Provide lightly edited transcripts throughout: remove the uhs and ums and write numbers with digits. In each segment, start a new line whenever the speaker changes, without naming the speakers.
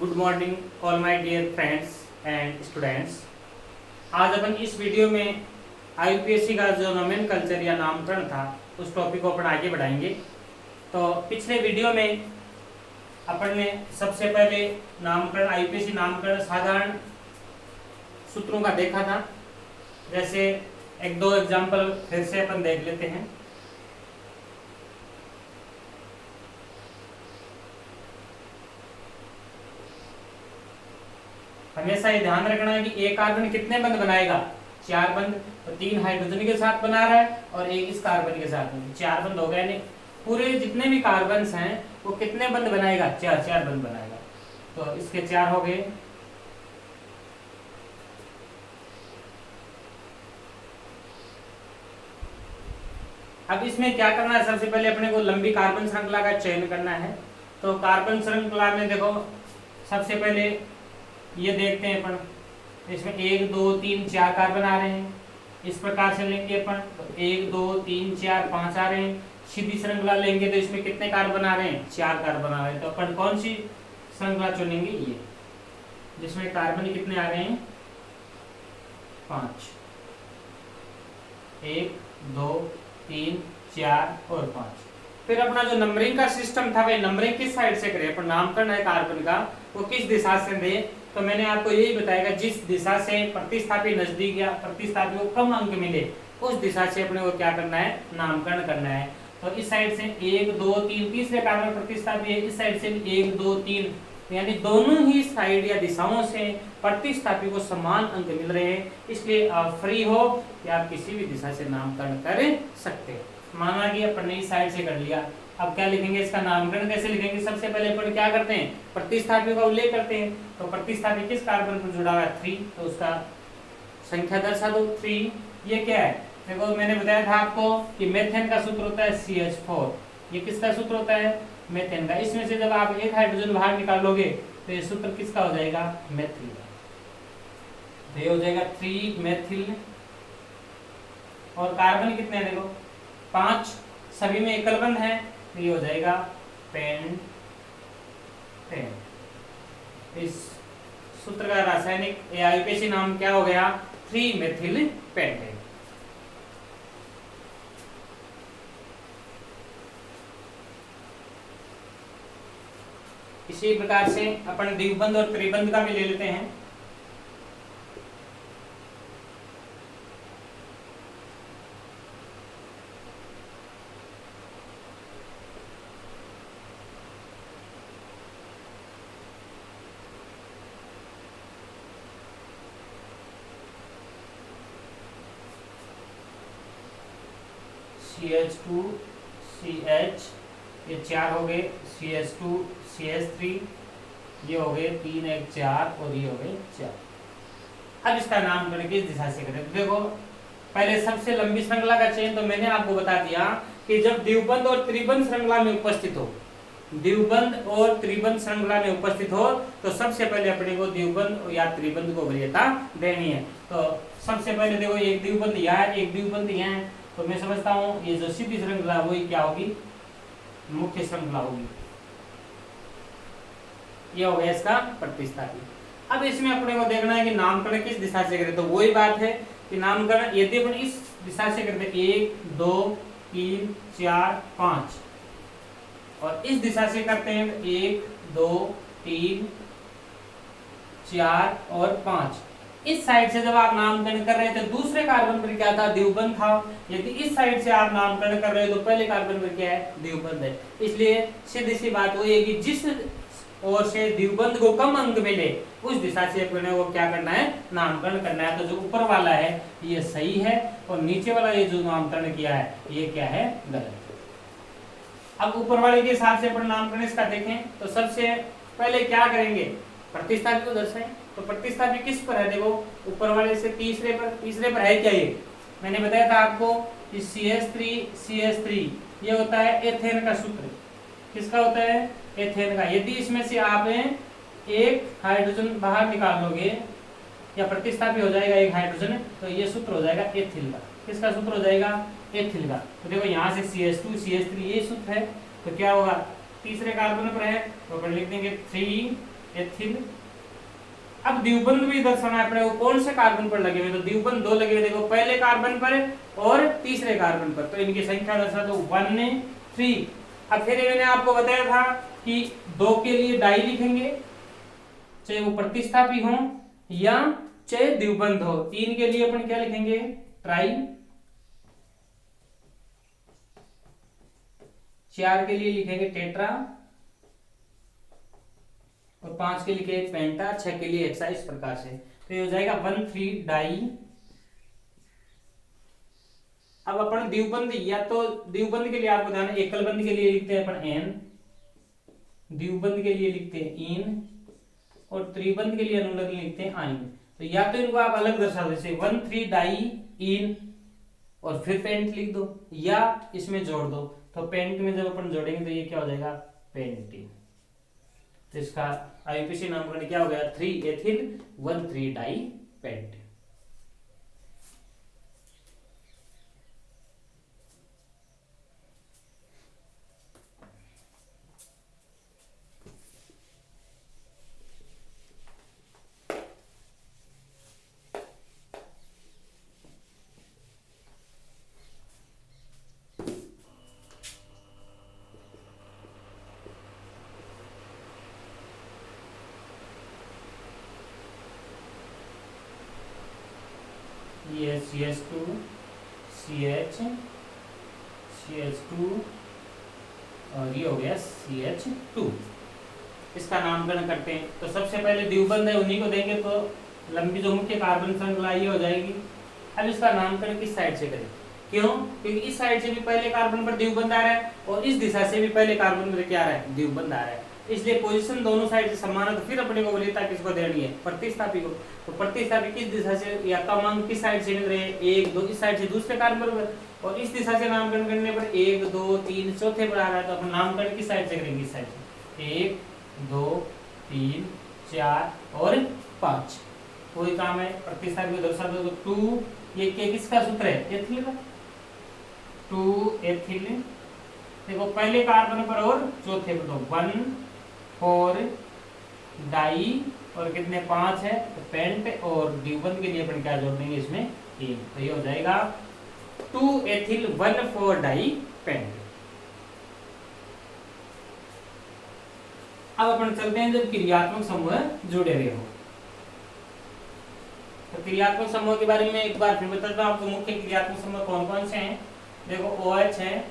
Good morning all my dear friends and students. आज अपन इस वीडियो में आईयूपीएससी का जो नोमेनकल्चर या नामकरण था उस टॉपिक को अपन आगे बढ़ाएंगे। तो पिछले वीडियो में अपन ने सबसे पहले नामकरण आईयूपीएससी नामकरण साधारण सूत्रों का देखा था। जैसे एक दो एग्जाम्पल फिर से अपन देख लेते हैं। हमेशा ये ध्यान रखना है कि एक कार्बन कितने बंध बनाएगा, 4 बंध। तो 3 हाइड्रोजन के साथ बना रहा है और एक इस कार्बन के साथ, 4 बंध हो गए। नहीं, पूरे जितने भी कार्बन हैं वो कितने बंध बनाएगा, 4 बंध बनाएगा। तो इसके 4 हो गए। अब इसमें क्या करना है, सबसे पहले अपने को लंबी कार्बन श्रृंखला का चयन करना है। तो कार्बन श्रृंखला में देखो सबसे पहले ये देखते हैं अपन, इसमें 1 2 3 4 कार्बन आ रहे हैं। इस प्रकार से लेंगे अपन, तो 1 2 3 4 5 आ रहे हैं। सीधी श्रृंखला लेंगे तो इसमें कितने कार्बन आ रहे हैं, 4 कार्बन आ रहे हैं। तो अपन कौन सी श्रृंखला चुनेंगे, ये जिसमें कार्बन कितने आ रहे हैं, 5। 1 2 3 4 और 5। फिर अपना जो नंबरिंग का सिस्टम था, भाई नंबरिंग किस साइड से करें, अपन नामकरण है कार्बन का वो किस दिशा से दे। तो मैंने आपको यही बताया, जिस दिशा से प्रतिस्थापी नजदीक या प्रतिस्थापी को कम अंक मिले उस दिशा से अपने को क्या करना है, नामकरण करना है। तो इस साइड से 1 2 3 तीसरे कार्बन प्रतिस्थापी है, इस साइड से 1 2 3, यानी दोनों ही साइड या दिशाओं से प्रतिस्थापी को समान अंक मिल रहे हैं। इसलिए आप फ्री हो कि आप किसी भी दिशा से नामकरण कर सकते हैं। माना कि अपन ने इस साइड से कर लिया, अब क्या लिखेंगे, इसका नामकरण कैसे लिखेंगे। सबसे पहले अपन क्या करते हैं, प्रतिस्थापी का उल्लेख करते हैं। तो प्रतिस्थापी किस कार्बन पर जुड़ा हुआ है, 3, तो उसका संख्या दर्शा दो 3। ये क्या है, देखो मैंने बताया था आपको कि मेथेन का सूत्र होता है CH4। ये किसका सूत्र होता है, मेथेन का। इसमें से जब आप एक हाइड्रोजन बाहर निकालोगे तो ये सूत्र किसका हो जाएगा, मेथिल का। तो ये हो जाएगा 3 मेथिल। और कार्बन कितने हैं, देखो 5, सभी में एकल बंध है, तो ये हो जाएगा पेंटेन। इस सूत्र का रासायनिक आईयूपीएसी नाम क्या हो गया, 3 मेथिल पेंटेन। इसी प्रकार से अपन द्विबंध और त्रिबंध का भी ले लेते हैं। CH2 CH, ये 4 हो गए, CH2 CH3, ये हो गए 3 1 4 और ये हो गए 4। अब इसका नामकरण किस दिशा से करें। देखो पहले सबसे लंबी श्रृंखला का चयन तो मैंने आपको बता दिया कि जब द्विबंध और त्रिबंध श्रृंखला में उपस्थित हो, द्विबंध और त्रिबंध श्रृंखला में उपस्थित हो तो सबसे पहले अपने को द्विबंध या त्रिबंध को वरीयता देनी है। तो सबसे पहले देखो एक द्विबंध यहाँ है, एक द्विबंध यहाँ है, तो मैं समझता हूँ ये जो सीधी श्रृंखला वही क्या होगी, मुख्य श्रृंखला होगी। ये हो गया इसका प्रतिस्थापी। अब इसमें अपने को देखना है कि नामकरण किस दिशा से करें। तो वही बात है कि नामकरण यदि अपन इस दिशा से करते 1 2 3 4 5 और इस दिशा से करते हैं 1 2 3 4 और 5। इस साइड से जब आप नामकरण कर रहे थे दूसरे कार्बन पर क्या था, द्विबंध था। यदि इस साइड से आप नामकरण कर रहे हो तो पहले कार्बन पर क्या है, द्विबंध है। इसलिए सीधी सी बात वही है कि जिस ओर से द्विबंध को कम अंक मिले उस दिशा से अपने को क्या करना है, नामकरण करना है। तो जो ऊपर वाला है ये सही है और नीचे वाला ये जो नामकरण किया है ये क्या है, गलत। अब ऊपर वाले के हिसाब से अपन नामकरण इसका देखें तो सबसे पहले क्या करेंगे, प्रतिस्थापी को दर्शाएं। तो प्रतिस्थापी किस पर है, देखो ऊपर वाले से तीसरे पर है क्या, ये मैंने बताया था आपको कि CH3 ये होता है एथेन का सूत्र। किसका होता है, एथेन का। यदि इसमें से आप एक हाइड्रोजन बाहर निकाल लोगे या प्रतिस्थापी हो जाएगा एक हाइड्रोजन, तो ये सूत्र हो जाएगा एथिल का। किसका सूत्र हो जाएगा, एथिल का। तो देखो यहाँ से CH2 CH3 ये सूत्र है, तो क्या होगा, तीसरे कार्बन पर है तो अपन लिख देंगे 3 एथिल। अब द्विबंध भी दर्शाना है अपने को, कौन से कार्बन पर लगे हुए, तो द्विबंध 2 लगे हुए, देखो पहले कार्बन पर और तीसरे कार्बन पर, तो इनकी संख्या दर्शा दो 1 3। अब फिर मैंने आपको बताया था कि 2 के लिए डाई लिखेंगे, चाहे वो प्रतिस्थापी हो या चाहे द्विबंध हो। 3 के लिए अपन क्या लिखेंगे, ट्राई। 4 के लिए लिखेंगे टेट्रा, और 5 के लिए पेंटा, 6 के लिए हेक्सा, इस प्रकार से। तो ये हो जाएगा 1 3 डाई। अब अपन द्विबंध, या तो द्विबंध के लिए आपको ध्यान, एकल बंध के लिए लिखते हैं अपन एन, द्विबंध के लिए लिखते हैं इन, और त्रिबंध के लिए अनुलग्न लिखते हैं आइन। तो या तो इनको आप अलग दर्शा दो, जैसे 1 3 डाई इन और फिर पेंट लिख दो, या इसमें जोड़ दो। तो पेंट में जब अपन जोड़ेंगे तो ये क्या हो जाएगा, पेंटीन। तो इसका आईयूपीएसी नामकरण क्या हो गया, 3 एथिल 1 3 डाई पेंट। ये CH2 CH CH2 और ये हो गया CH2। इसका नामकरण करते हैं। तो सबसे पहले द्विबंध है उन्हीं को देंगे, तो लंबी जो मुख्य कार्बन श्रृंखला ये हो जाएगी। अब इसका नामकरण किस साइड से करें, क्यों, क्योंकि इस साइड से भी पहले कार्बन पर द्विबंध आ रहा है और इस दिशा से भी पहले कार्बन पर क्या आ रहा है, द्विबंध आ रहा है, इसलिए पोजीशन दोनों साइड से समान है। तो फिर अपने को वरीयता किसको देनी है, प्रतिस्थापी को। तो प्रतिस्थापी किस दिशा से या क्रमांक किस साइड से मिल रहे हैं, 1 2, इस साइड से दूसरे कार्बन पर, और इस दिशा से नामकरण करने पर 1 2 3 चौथे पर आ रहा है। तो अपन नामकरण किस साइड से करेंगे, इस साइड से, 1 2 3 4 और 5। कोई काम है, प्रतिस्थापी को दर्शा दो। तो 2 ये किसका सूत्र है, एथिल का, 2 एथिल। देखो पहले कार्बन पर और चौथे पर, तो 1 4 डाई और कितने 5 है, तो पेंट, और द्विबंध के लिए अपन क्या जोड़ देंगे इसमें 1। तो ये हो जाएगा 2 एथिल 1 4 डाई पेंट। अब अपन चलते हैं जब क्रियात्मक समूह जुड़े हुए हो। तो क्रियात्मक समूह के बारे में एक बार फिर बताता हूं आपको। मुख्य क्रियात्मक समूह कौन कौन से हैं, देखो OH है,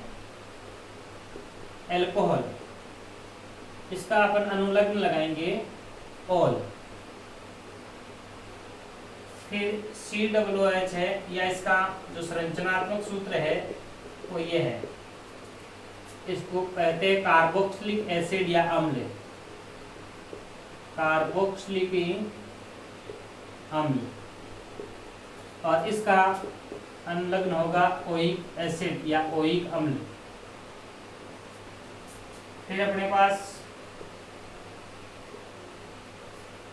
एल्कोहल, इसका अपन अनुलग्न लगाएंगे ऑल। फिर COOH है, या इसका जो संरचनात्मक सूत्र है वो ये है, इसको कहते हैं कार्बोक्सिलिक एसिड या अम्ल, कार्बोक्सिलिक अम्ल, और इसका अनुलग्न होगा ओइक एसिड या ओइक अम्ल। फिर अपने पास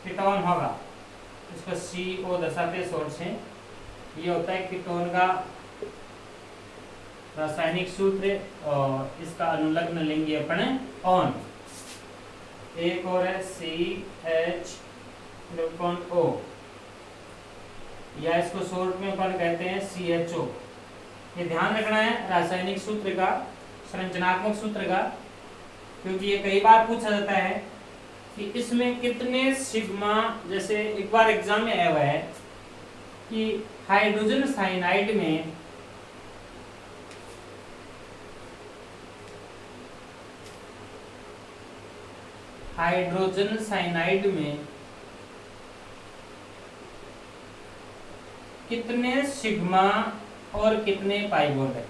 कीटोन होगा, इसको CO दर्शाते शॉर्ट से। ये होता है कीटोन का रासायनिक सूत्र, और इसका अनुलग्न लेंगे अपन ऑन। एक और है CHO, या इसको शॉर्ट में अपन कहते हैं CHO। ये ध्यान रखना है रासायनिक सूत्र का, संरचनात्मक सूत्र का, क्योंकि ये कई बार पूछा जाता है कि इसमें कितने सिग्मा, जैसे एक बार एग्जाम में आया हुआ है कि हाइड्रोजन साइनाइड में कितने सिग्मा और कितने पाई बॉन्ड है।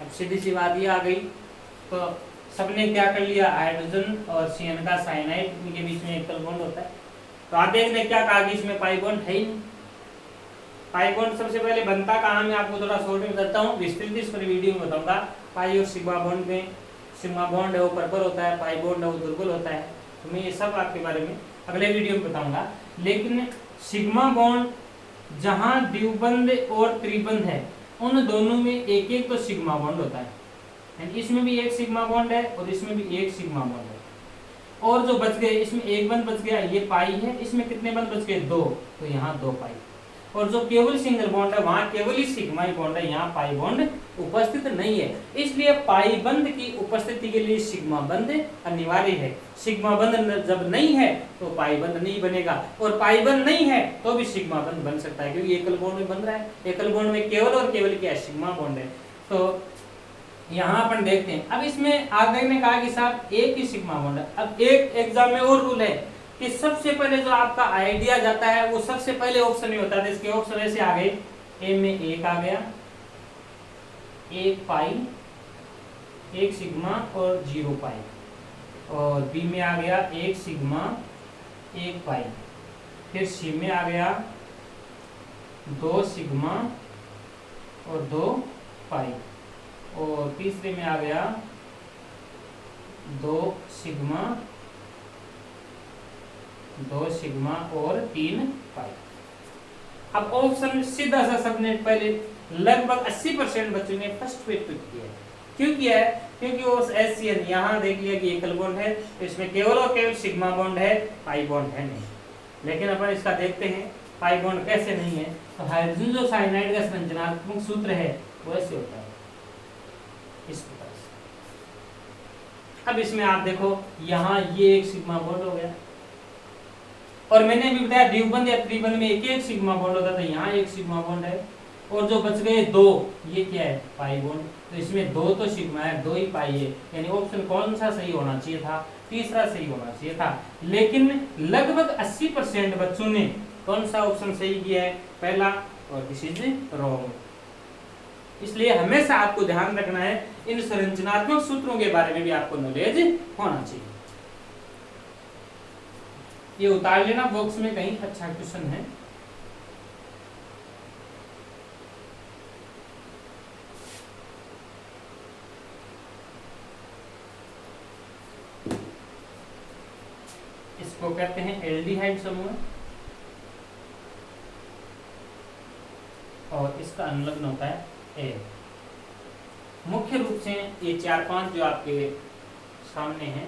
अब सीधी सी बात ये आ गई, तो सबने क्या कर लिया, हाइड्रोजन और CN का साइनाइड के बीच में एकल बॉन्ड होता है। तो आप देख ले क्या कहा कि इसमें पाई बॉन्ड है ही नहीं। पाई बॉन्ड सबसे पहले बनता कहाँ, मैं आपको थोड़ा शॉर्ट में बताता हूँ, विस्तृत इस पर वीडियो में बताऊंगा। पाई और सिग्मा बॉन्ड में, सिग्मा बॉन्ड है वो प्रबल होता है, पाई बॉन्ड है वो दुर्बल होता है। तो मैं ये सब आपके बारे में अगले वीडियो में बताऊंगा। लेकिन सिग्मा बॉन्ड जहां द्विबंध और त्रिबंध है, उन दोनों में एक एक तो सिग्मा बॉन्ड होता है। इसमें भी एक सिग्मा बॉन्ड है और इसमें भी एक सिग्मा बॉन्ड है। और जो बच गए इसमें एक बंद बच गया, ये पाई है, इसमें कितने बंद बच गए? 2, तो यहाँ 2 पाई। और जो केवल सिंगल बॉन्ड है वहां केवल ही सिग्मा ही बॉन्ड है, यहाँ पाई बॉन्ड उपस्थित नहीं है। इसलिए पाई बंद की उपस्थिति के लिए सिग्मा बंद अनिवार्य है। सिग्मा बंद जब नहीं है तो पाई बंद नहीं बनेगा, और पाई बंद नहीं है तो भी सिग्मा बंद बन सकता है, क्योंकि एकल बॉन्ड में बन रहा है। एकल बॉन्ड में केवल और केवल क्या है? सिग्मा बॉन्ड है। तो यहाँ अपन देखते हैं। अब इसमें आगे ने कहा कि साहब एक ही सिग्मा बॉन्ड है। अब एक एग्जाम में और रूल है कि सबसे पहले जो आपका आइडिया जाता है वो सबसे पहले ऑप्शन में होता है। इसके ऑप्शन ऐसे आ गए, ए में 1 आ गया, 1 पाई, 1 सिग्मा और 0 पाई, और बी में आ गया 1 सिग्मा 1 पाई, फिर सी में आ गया 2 सिग्मा और 2 पाई, और तीसरे में आ गया 2 सिग्मा और 3 पाई। अब ऑप्शन सीधा सा सबने पहले लगभग 80% बच्चों ने फर्स्ट पे पिक किया है। क्यों किया है? क्योंकि वो एससीएन यहाँ देख लिया कि एकल बॉन्ड है, तो इसमें केवल और केवल सिग्मा बॉन्ड है, पाई बॉन्ड है नहीं। लेकिन अपन इसका देखते हैं पाई बॉन्ड कैसे नहीं है। तो हाइड्रोजन जो साइनाइड का संरचनात्मक सूत्र है वो ऐसे होता है, इस प्रकार से। अब इसमें आप देखो यहाँ ये एक सिग्मा बॉन्ड हो गया, और मैंने भी बताया द्विबंध या त्रिबंध में एक एक सिग्मा बॉन्ड होता था, यहाँ एक सिग्मा बॉन्ड है, और जो बच गए 2 ये क्या है? Pi bond. तो इसमें 2 तो सिग्मा है, 2 ही पाई है, यानी ऑप्शन कौन सा सही होना चाहिए था? तीसरा सही होना चाहिए था। लेकिन लगभग 80% बच्चों ने कौन सा ऑप्शन सही किया है? पहला, और दिस इज रॉन्ग। इसलिए हमेशा आपको ध्यान रखना है, इन संरचनात्मक सूत्रों के बारे में भी आपको नॉलेज होना चाहिए। ये उतार लेना बॉक्स में कहीं, अच्छा क्वेश्चन है। इसको कहते हैं एल्डिहाइड समूह, और इसका अनुलग्न होता है ए। मुख्य रूप से ये 4-5 जो आपके सामने हैं,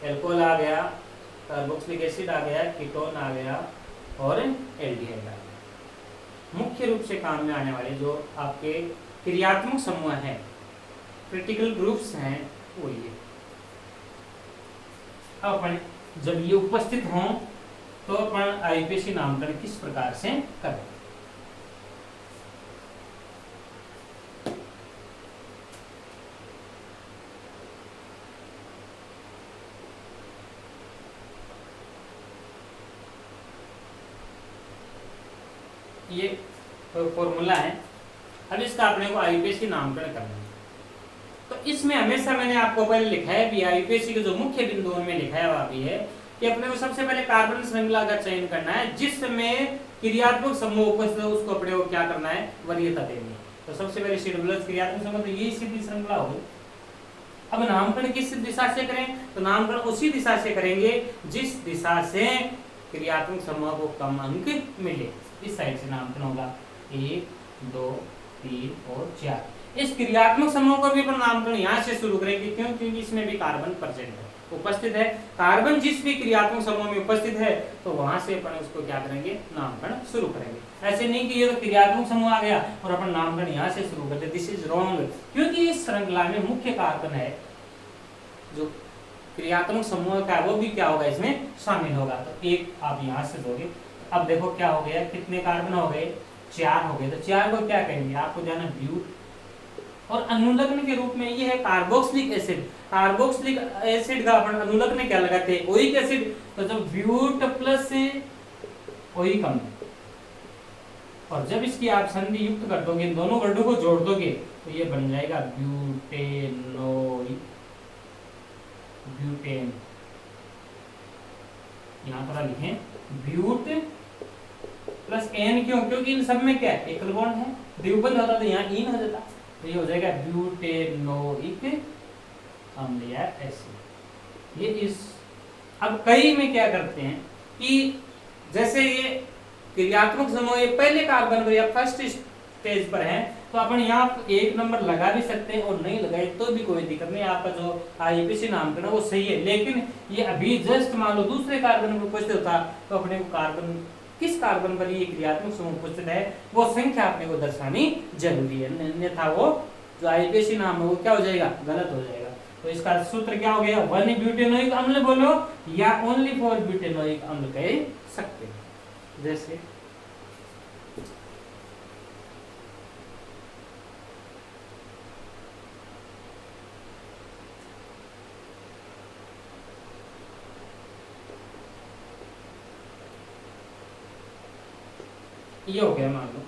एल्कोहल आ गया, कार्बोक्सिलिक एसिड आ गया, कीटोन आ गया, और एल्डिहाइड आ गया। मुख्य रूप से काम में आने वाले जो आपके क्रियात्मक समूह हैं, क्रिटिकल ग्रुप्स हैं, वो ये। अब अपन जब ये उपस्थित हों तो अपन आईपीसी नामकरण किस प्रकार से करें? ये फॉर्मूला है। अब इसका अपने को आईपीएसी नामकरण करना है। तो इसमें हमेशा मैंने आपको पहले लिखा है भी, आईपीएसी के जो मुख्य बिंदुओं में लिखा है वह भी है कि अपने को सबसे पहले कार्बन श्रृंखला का चयन करना है जिसमें क्रियात्मक समूह उपस्थित है, उसको अपने को क्या करना है? वरीयता देनी है। तो सबसे पहले सिडबुलस क्रियात्मक समूह, तो यही सीधी श्रृंखला होगी। अब नामकरण किस दिशा से करें? तो नामकरण उसी दिशा से करेंगे जिस दिशा से क्रियात्मक समूह को कम अंक मिले। इस साइड से नामकरण होगा 1, 2, 3 और 4। इस क्रियात्मक समूह को भी अपन नामकरण यहाँ से शुरू करेंगे। क्यों? क्योंकि इसमें भी कार्बन प्रेजेंट है, उपस्थित है। कार्बन जिस भी क्रियात्मक समूह में उपस्थित है तो वहां से अपन उसको क्या करेंगे? नामकरण शुरू करेंगे। ऐसे नहीं कि ये तो क्रियात्मक समूह आ गया और अपन नामकरण यहाँ से शुरू करते, दिस इज रॉन्ग। क्योंकि इस श्रृंखला में मुख्य कार्बन है जो क्रियात्मक समूह का, वो भी क्या होगा? इसमें शामिल होगा। तो 1 आप यहाँ से दोगे। अब देखो क्या हो गया, कितने कार्बन हो गए? 4 हो गए। तो 4 को क्या कहेंगे? आपको जाना ब्यूट, और अनुलग्न के रूप में ये है कार्बोक्सिलिक एसिड। कार्बोक्सिलिक एसिड का अपन अनुलग्न क्या लगाते हैं? Oic acid. तो जब ब्यूट प्लस ओइक अम्ल, और जब इसकी आप संधि युक्त कर दोगे, इन दोनों वर्डों को जोड़ दोगे तो ये बन जाएगा ब्यूटेनोइक, ब्यूटेन। यहां थोड़ा लिखें ब्यूट प्लस एन। क्यों? क्योंकि इन सब में क्या है? एकल बॉन्ड है। द्विबंध होता तो यहाँ इन हो जाता, तो ये हो जाएगा ब्यूटेनोइक अम्ल या एसिड। ये इस, अब कई में क्या करते हैं कि जैसे ये क्रियात्मक समूह ये पहले कार्बन पर या फर्स्ट स्टेज पर है, तो अपन यहाँ एक नंबर लगा भी सकते हैं और नहीं लगाए तो भी कोई दिक्कत नहीं, आपका जो आईपीसी नामकरण वो सही है। लेकिन ये अभी जस्ट मान लो दूसरे कार्बन को उपस्थित होता तो अपने को कार्बन किस कार्बन पर ये क्रियात्मक समूह उपस्थित है वो संख्या अपने को दर्शानी जरूरी है, अन्यथा वो जो आईपीसी नाम है वो क्या हो जाएगा, गलत हो जाएगा। तो इसका सूत्र क्या हो गया, 1 ब्यूटेनोइक अम्ल बोलो या ओनली फॉर ब्यूटेनोइक अम्ल कह सकते हैं। जैसे ये हो गया मान लो।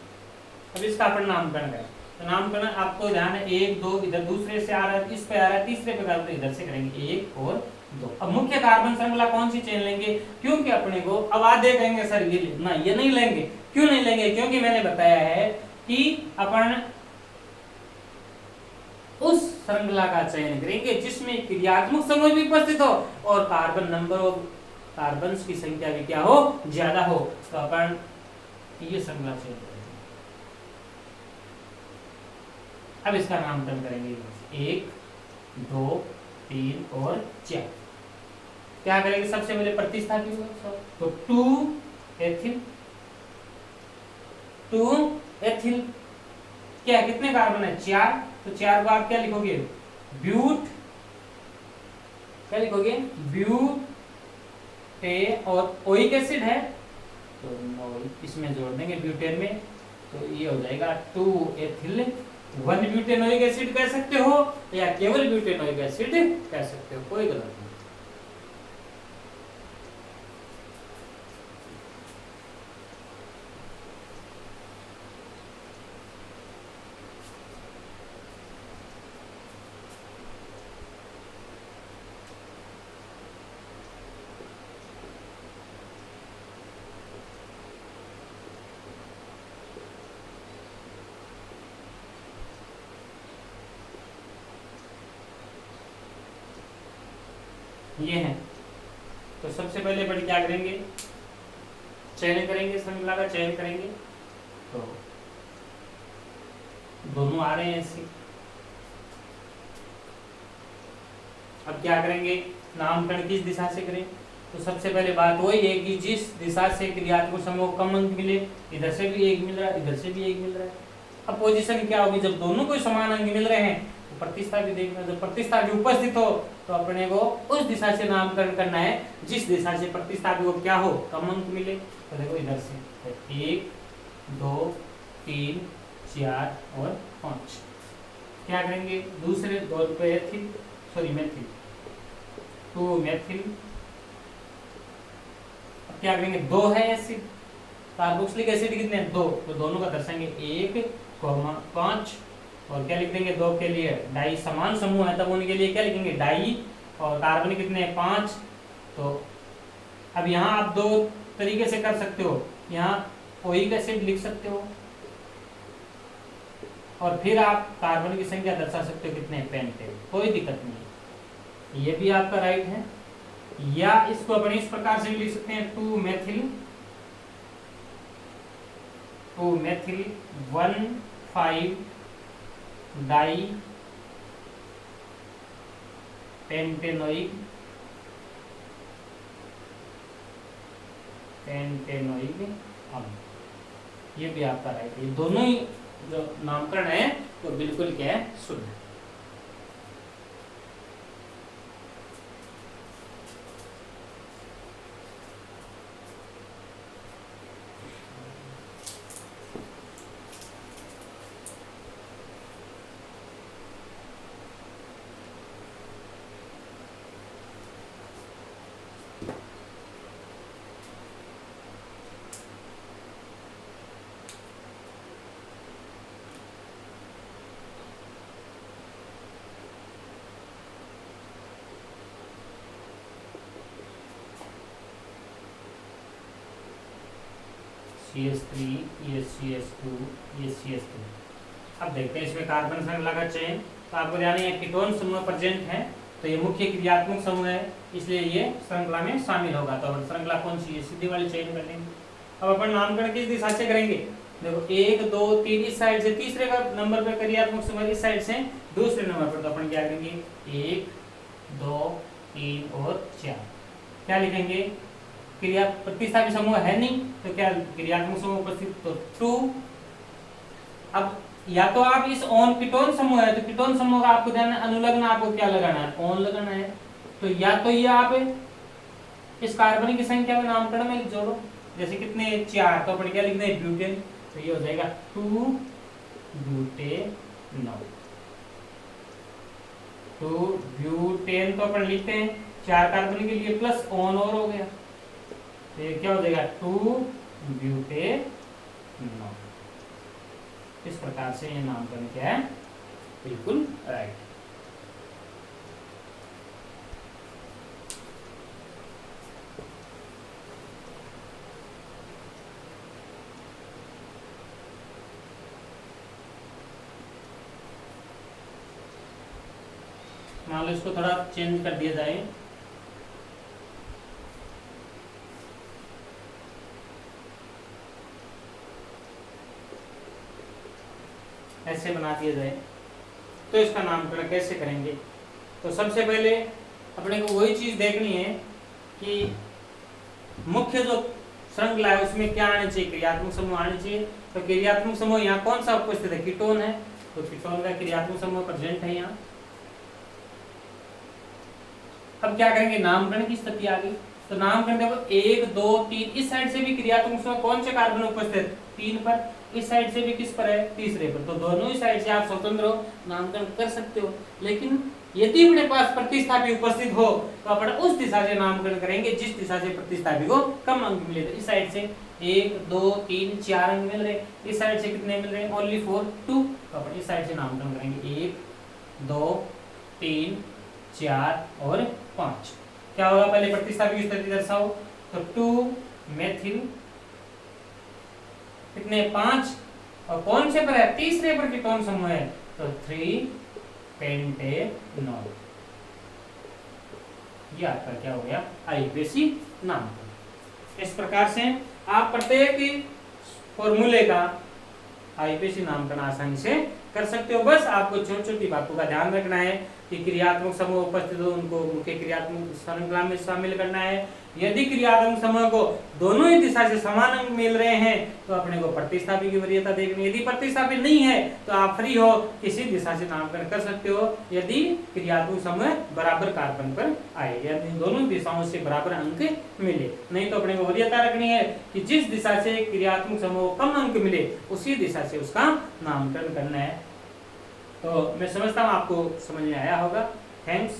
अब इसका अपन नामकरण है, तो नामकरण आपको ध्यान है 1 2 इधर दूसरे से आ रहा है, इस पे आ रहा है, तीसरे पे तो इधर से करेंगे 1 और 2। अब मुख्य कार्बन श्रृंखला कौन सी चेन लेंगे, क्योंकि अपने को अब आधे कहेंगे सर ये ना ये नहीं लेंगे, क्यों नहीं लेंगे, क्योंकि मैंने बताया है कि अपन उस श्रृंखला का चयन करेंगे जिसमें क्रियात्मक समूह भी उपस्थित हो और कार्बन नंबर ऑफ कार्बन की संख्या भी क्या हो, ज्यादा हो। तो अपन ये श्रृंखला चयन करेंगे। अब इसका नामकरण करेंगे 1 2 3 और 4। क्या करेंगे, सबसे पहले प्रतिस्थापी होगा तो 2 एथिल क्या कितने कार्बन है, 4, तो 4 को आप क्या लिखोगे, ब्यूट, क्या लिखोगे, ब्यूटे, और ओइक एसिड है तो इसमें जोड़ देंगे ब्यूटेन में, तो ये हो जाएगा 2 एथिल 1 ब्यूटेनोइक एसिड कह सकते हो या केवल ब्यूटेनोइक एसिड कह सकते हो, कोई गलत नहीं। ये है, तो सबसे पहले अपन क्या करेंगे, चयन करेंगे, श्रृंखला का चयन करेंगे, तो दोनों आ रहे हैं ऐसे। अब क्या करेंगे, नामकरण किस दिशा से करें, तो सबसे पहले बात वही है कि जिस दिशा से क्रियात्मक समूह कम अंक मिले, इधर से भी 1 मिल रहा है, इधर से भी 1 मिल रहा है। अब पोजीशन क्या होगी, जब दोनों को समान अंक मिल रहे हैं तो प्रतिस्थापी देखना, जब प्रतिस्थापी उपस्थित हो तो अपने को उस दिशा से नामकरण करना है जिस दिशा से प्रतिस्थापी को क्या हो, कम अंक मिले। तो देखो इधर से 1 2 3 4 और 5। क्या करेंगे, दूसरे 2 पे एथिल सॉरी मेथिल 2 मेथिल। अब क्या करेंगे, 2 है एसिड, कार्बोक्सिलिक एसिड कितने हैं, 2, तो दोनों का दर्शाएंगे 1 5 और क्या लिख देंगे, 2 के लिए डाई, समान समूह है तब उनके लिए क्या लिखेंगे, डाई, और कार्बन कितने हैं 5। तो अब यहाँ आप 2 तरीके से कर सकते हो, यहाँ ओइक एसिड लिख सकते हो और फिर आप कार्बन की संख्या दर्शा सकते हो कितने, पेंटेन, कोई दिक्कत नहीं, ये भी आपका राइट है। या इसको अपन इस प्रकार से भी लिख सकते हैं 2 मेथिल 1,5 डाई पेंटेनोइक अम्ल, ये भी आपका राइट है। ये दोनों ही जो नामकरण है वो बिल्कुल क्या है, शुद्ध है। CH3 EHCH2 EHCH3। अब देखते हैं इसमें कार्बन श्रृंखला का चयन। तो आपको ध्यान है कीटोन समूह प्रेजेंट है, तो ये मुख्य क्रियात्मक समूह है, इसलिए ये श्रृंखला में शामिल होगा। तो अपन श्रृंखला कौन सी है, सीधी वाली चयन कर लेंगे। अब अपन नामकरण किस दिशा से करेंगे, देखो 1 2 3 इस साइड से तीसरे का नंबर पे क्रियात्मक समूह, इस साइड से दूसरे नंबर पर, तो अपन क्या करेंगे 1 2 3 और 4। क्या लिखेंगे, क्रिया प्रतिस्थापी समूह है नहीं तो क्या क्रियात्मक समूह उपस्थित, तो 2। अब या तो आप इस ऑन कीटोन समूह है तो कीटोन समूह का आपको ध्यान, अनुलग्न आपको क्या लगाना है, ऑन लगाना है। तो या तो ये आप इस कार्बन की संख्या में नामकरण में जोड़ो, जैसे कितने 4, तो अपन क्या लिखते हैं ब्यूटेन, तो ये हो जाएगा 2 ब्यूटेनॉल। 2 ब्यूटेन तो अपन लिखते हैं 4 कार्बन के लिए प्लस ऑन और हो गया, तो ये क्या हो जाएगा 2 ब्यूटेनॉल। इस प्रकार से ये नामकरण क्या है, बिल्कुल राइट। मान लो इसको थोड़ा चेंज कर दिया जाए, ऐसे बना दिया जाए, तो इसका नामकरण कैसे करेंगे। तो सबसे पहले अपने को वही चीज देखनी है कि मुख्य जो श्रृंखला है उसमें क्या आने चाहिए, क्रियात्मक समूह आने चाहिए। तो क्रियात्मक समूह यहाँ कौन सा उपस्थित है, कीटोन है, तो कीटोन का क्रियात्मक समूह प्रेजेंट है यहाँ। अब क्या करेंगे, नामकरण की स्थिति आ गई, तो नामकरण देखो 1 2 3, इस साइड से भी क्रियात्मक समूह कौन से कार्बन उपस्थित है, 3 पर, इस साइड से भी किस पर है, तीसरे पर, तो दोनों ही साइड से आप स्वतंत्र हो, नामकरण कर सकते हो। लेकिन यदि अपने पास प्रतिस्थापी उपस्थित हो तो अपन उस दिशा से नामकरण करेंगे जिस दिशा से प्रतिस्थापी को कम अंक मिले। तो इस साइड से 1 2 3 4 अंक मिल रहे, इस साइड से कितने मिल रहे हैं, ओनली 4 2, तो अपन इस साइड से नामकरण करेंगे 1 2 3 4 और 5। क्या होगा, पहले प्रतिस्थापी की स्थिति दर्शाओ, तो 2 मेथिल कितने 5, और कौन से पर है, तीसरे पर कीटोन समूह है, तो 3 पेंटेनॉल। ये आपका क्या हो गया, आईयूपीएसी नामकरण। इस प्रकार से आप प्रत्येक फॉर्मूले का आईयूपीएसी नामकरण आसानी से कर सकते हो। बस आपको छोटी छोटी बातों का ध्यान रखना है कि क्रियात्मक समूह उपस्थित हो उनको मुख्य क्रियात्मक श्रृंखला में शामिल करना है। यदि क्रियात्मक समूह को दोनों ही दिशा से समान अंक मिल रहे हैं तो अपने को प्रतिस्थापी की वरीयता देखनी है। यदि प्रतिस्थापी नहीं है तो आप फ्री हो, किसी दिशा से नामकरण कर सकते हो यदि क्रियात्मक समूह बराबर कार्बन पर आए, यदि दोनों दिशाओं से बराबर अंक मिले। नहीं तो अपने को वरीयता रखनी है कि जिस दिशा से क्रियात्मक समूह कम अंक मिले उसी दिशा से उसका नामकरण करना है। तो मैं समझता हूँ आपको समझ में आया होगा। थैंक्स।